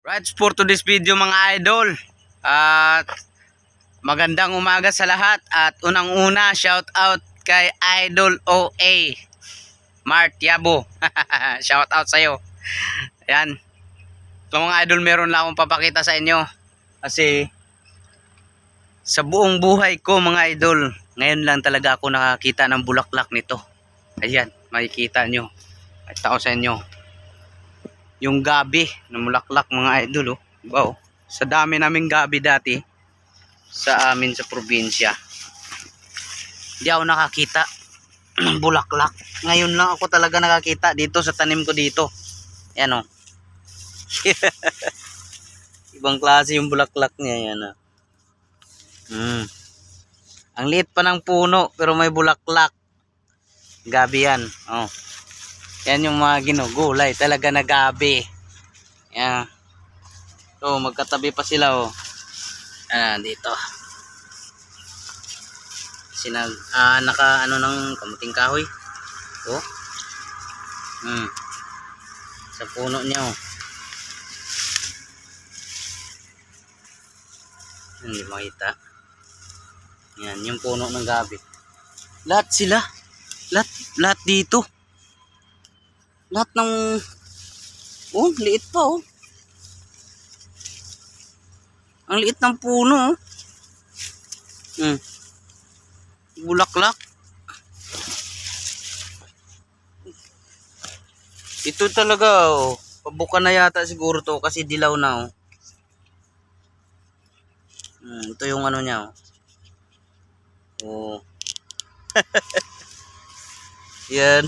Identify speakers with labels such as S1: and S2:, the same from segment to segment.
S1: Right, for today's video mga idol. At magandang umaga sa lahat. At unang-una, shout out kay Idol OA Mart Yabo. Shout out sa'yo. Ayan. So mga idol, meron lang akong papakita sa inyo. Kasi sa buong buhay ko mga idol, ngayon lang talaga ako nakakita ng bulaklak nito. Ayan, makikita nyo. At ako sa inyo yung gabi na bulaklak mga idol. Wow. Sa dami naming gabi dati sa amin sa probinsya, hindi ako nakakita ng bulaklak. Ngayon lang ako talaga nakakita dito sa tanim ko dito. Ayan o. Ibang klase yung bulaklak niya. Yan o. Ang liit pa ng puno pero may bulaklak. Gabi yan. Oh. Yan yung mga ginugulay talaga na gabi. Yan. So magkatabi pa sila oh. Dito. Sinag naka ano ng kamuting kahoy. Oh. Sa puno niya oh. Hindi makita. Yan yung puno ng gabi. Lahat sila. Lahat dito. Lahat ng oh, liit pa oh. Ang liit ng puno oh. Bulaklak. Ito talaga oh. Pabuka na yata siguro to kasi dilaw na oh. Ito yung ano niya oh. Oh. Yan.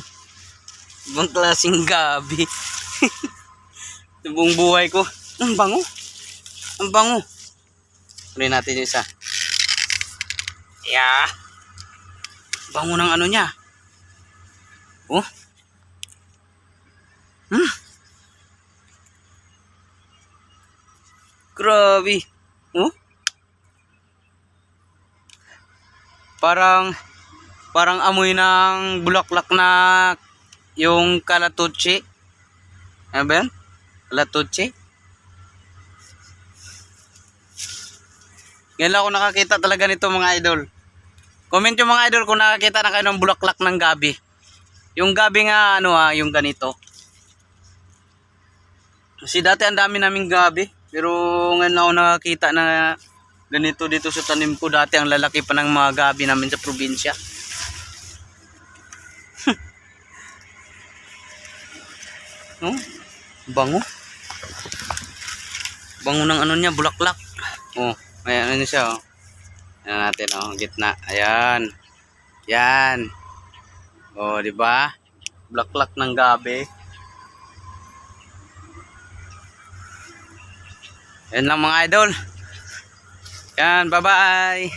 S1: Ibang klaseng gabi. Sa buong buhay ko. Ang bango. Ang bango. Kunin natin yung isa. Yeah. Bango ng ano niya. Oh. Grabe. Oh. Parang amoy ng bulaklak na yung kalatuche. Ano ba yan? Kalatuche. Ngayon lang ako nakakita talaga nito mga idol. Comment yung mga idol kung nakakita na kayo ng bulaklak ng gabi. Yung gabi nga ano yung ganito. Kasi dati ang dami naming gabi. Pero ngayon lang ako nakakita na ganito dito sa tanim ko. Dati ang lalaki pa ng mga gabi namin sa probinsya. No? Bango. Bango ng ano niya, bulaklak. Oh, ayan ano siya oh. Ayan natin oh, gitna. Ayan. Yan. Oh, di ba? Bulaklak ng gabi. Ayan lang mga idol. Yan, bye-bye.